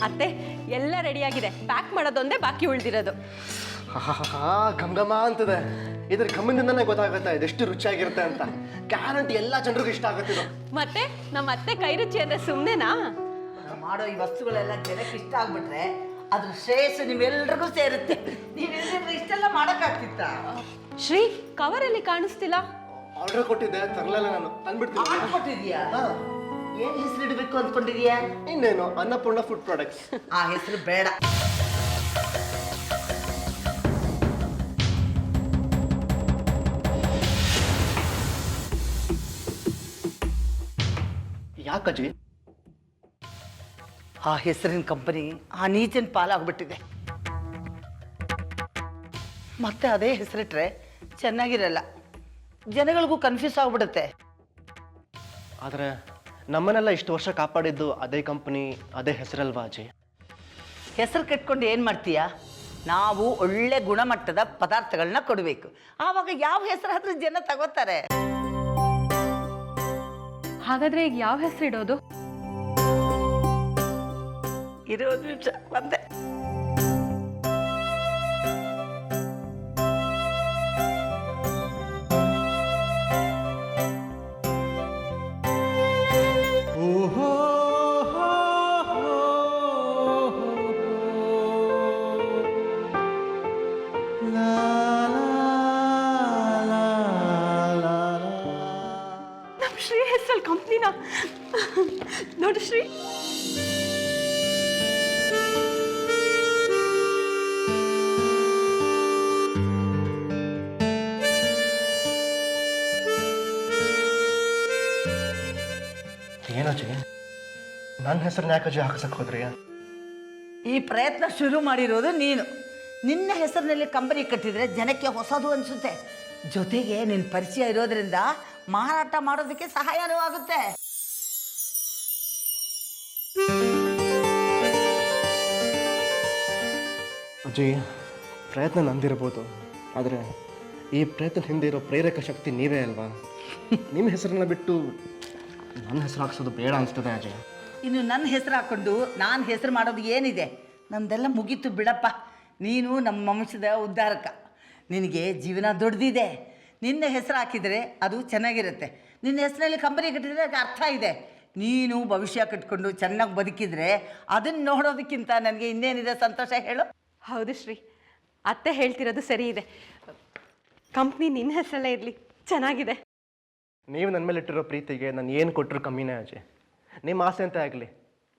ಅತ್ತೆ ಎಲ್ಲ ರೆಡಿಯಾಗಿದೆ, ಪ್ಯಾಕ್ ಮಾಡೋದೊಂದೇ ಬಾಕಿ ಉಳಿದಿರೋದು. ಘಮ ಅಂತದೆ. ಇದ್ರ ಘಮದಿಂದನೇ ಗೊತ್ತಾಗುತ್ತೆ ಇದೆಷ್ಟು ರುಚಿಯಾಗಿರುತ್ತೆ ಅಂತ. ಗ್ಯಾರಂಟಿ ಎಲ್ಲ ಜನರಿಗೂ ಇಷ್ಟ ಆಗುತ್ತೆ. ಮತ್ತೆ ನಮ್ಮ ಅತ್ತೆ ಕೈ ರುಚಿ ಅಂದ್ರೆ ಸುಮ್ಮನೆನಾ? ಮಾಡೋ ಈ ವಸ್ತುಗಳೆಲ್ಲ ಜನಕ್ಕೆ ಇಷ್ಟ ಆಗ್ಬಿಟ್ರೆ ಅದ್ರ ಶ್ರೇಯಸ್ಸು ನೀವೆಲ್ರಿಗೂ ಸೇರುತ್ತೆ. ನೀವೆಲ್ಲರೂ ಇಷ್ಟೆಲ್ಲ ಮಾಡೋಕ್ಕಾಗ್ತಿತ್ತ? ಶ್ರೀ, ಕವರಲ್ಲಿ ಕಾಣಿಸ್ತಿಲ್ಲ. ಆರ್ಡರ್ ಕೊಟ್ಟಿದ್ದೆ, ತರಲಿಲ್ಲ. ನಾನು ತಂದ್ಬಿಡ್ತೀನಿ. ಕೊಟ್ಟಿದ್ಯಾ? ಏನ್ ಹೆಸರು ಇಡಬೇಕು ಅಂದ್ಕೊಂಡಿದ್ಯಾ? ಇನ್ನೇನು, ಅನ್ನಪೂರ್ಣ ಫುಡ್ ಪ್ರಾಡಕ್ಟ್ಸ್. ಆ ಹೆಸರು ಬೇಡ. ಯಾಕಜ್ಜಿ? ಆ ಹೆಸರಿನ ಕಂಪನಿ ಆ ನೀತಿನ ಪಾಲಾಗ್ಬಿಟ್ಟಿದೆ. ಮತ್ತೆ ಅದೇ ಹೆಸರಿಟ್ರೆ ಚೆನ್ನಾಗಿರಲ್ಲ, ಜನಗಳಿಗೂ ಕನ್ಫ್ಯೂಸ್ ಆಗ್ಬಿಡುತ್ತೆ. ಆದರೆ ನಮ್ಮನ್ನೆಲ್ಲ ಇಷ್ಟು ವರ್ಷ ಕಾಪಾಡಿದ್ದು ಅದೇ ಕಂಪನಿ, ಅದೇ ಹೆಸರಲ್ವಾ ಅಜ್ಜಿ? ಹೆಸರು ಕಟ್ಕೊಂಡು ಏನು ಮಾಡ್ತೀಯ? ನಾವು ಒಳ್ಳೆ ಗುಣಮಟ್ಟದ ಪದಾರ್ಥಗಳನ್ನ ಕೊಡಬೇಕು. ಆವಾಗ ಯಾವ ಹೆಸರು ಆದ್ರೂ ಜನ ತಗೋತಾರೆ. ಹಾಗಾದ್ರೆ ಈಗ ಯಾವ ಹೆಸರು ಇಡೋದು? ಇರೋದು ನಿಮಿಷ ಬಂದೆ. ನಮ್ಮ ಶ್ರೀ ಹೆಸರಲ್ಲಿ ಕಂಪ್ನಿನ ನೋಡಿ ಶ್ರೀ. ಏನಜ್ಜಿ, ನನ್ನ ಹೆಸರನ್ನ ಯಾಕಜ್ಜಿ ಹಾಕಸಕ್ಕೆ ಹೋದ್ರಿ? ಈ ಪ್ರಯತ್ನ ಶುರು ಮಾಡಿರೋದು ನೀನು. ನಿನ್ನ ಹೆಸರಿನಲ್ಲಿ ಕಂಪನಿ ಕಟ್ಟಿದ್ರೆ ಜನಕ್ಕೆ ಹೊಸದು ಅನಿಸುತ್ತೆ. ಜೊತೆಗೆ ನಿನ್ನ ಪರಿಚಯ ಇರೋದ್ರಿಂದ ಮಾರಾಟ ಮಾಡೋದಕ್ಕೆ ಸಹಾಯನೂ ಆಗುತ್ತೆ. ಅಜ್ಜಿ, ಪ್ರಯತ್ನ ನಂದಿರ್ಬೋದು, ಆದರೆ ಈ ಪ್ರಯತ್ನ ಹಿಂದೆ ಇರೋ ಪ್ರೇರಕ ಶಕ್ತಿ ನೀವೇ ಅಲ್ವಾ? ನಿಮ್ಮ ಹೆಸರನ್ನ ಬಿಟ್ಟು ನನ್ನ ಹೆಸರು ಹಾಕ್ಸೋದು ಬೇಡ ಅನಿಸ್ತದೆ ಅಜ್ಜಿ. ಇನ್ನು ನನ್ನ ಹೆಸರು ಹಾಕ್ಕೊಂಡು ನಾನು ಹೆಸರು ಮಾಡೋದು ಏನಿದೆ? ನಮ್ದೆಲ್ಲ ಮುಗೀತು ಬಿಡಪ್ಪ. ನೀನು ನಮ್ಮ ವಂಶದ ಉದ್ಧಾರಕ. ನಿನಗೆ ಜೀವನ ದೊಡ್ಡದಿದೆ. ನಿನ್ನ ಹೆಸರು ಹಾಕಿದರೆ ಅದು ಚೆನ್ನಾಗಿರುತ್ತೆ. ನಿನ್ನ ಹೆಸರಲ್ಲಿ ಕಂಪನಿ ಕಟ್ಟಿದರೆ ಅದಕ್ಕೆ ಅರ್ಥ ಇದೆ. ನೀನು ಭವಿಷ್ಯ ಕಟ್ಕೊಂಡು ಚೆನ್ನಾಗಿ ಬದುಕಿದ್ರೆ ಅದನ್ನು ನೋಡೋದಕ್ಕಿಂತ ನನಗೆ ಇನ್ನೇನಿದೆ ಸಂತೋಷ ಹೇಳು? ಹೌದು ಶ್ರೀ, ಅತ್ತೆ ಹೇಳ್ತಿರೋದು ಸರಿ ಇದೆ. ಕಂಪ್ನಿ ನಿನ್ನ ಹೆಸರಲ್ಲೇ ಇರಲಿ, ಚೆನ್ನಾಗಿದೆ. ನೀವು ನನ್ನ ಮೇಲೆ ಇಟ್ಟಿರೋ ಪ್ರೀತಿಗೆ ನಾನು ಏನು ಕೊಟ್ಟರು ಕಮ್ಮಿನೇ ಅಜ್ಜಿ. ನಿಮ್ಮ ಆಸೆ ಅಂತ ಆಗಲಿ,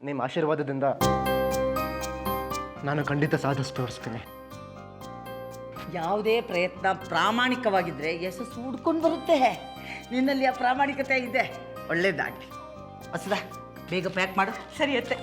ನಿಮ್ಮ ಆಶೀರ್ವಾದದಿಂದ ನಾನು ಖಂಡಿತ ಸಾಧಿಸಿ ತೋರಿಸ್ತೀನಿ. ಯಾವುದೇ ಪ್ರಯತ್ನ ಪ್ರಾಮಾಣಿಕವಾಗಿದ್ದರೆ ಯಶಸ್ಸು ಹುಡ್ಕೊಂಡು ಬರುತ್ತೆ. ನಿನ್ನಲ್ಲಿ ಆ ಪ್ರಾಮಾಣಿಕತೆ ಇದೆ. ಒಳ್ಳೇದಾಗಲಿ. ಹೊಸದ ಬೇಗ ಪ್ಯಾಕ್ ಮಾಡು. ಸರಿ ಅತ್ತೆ.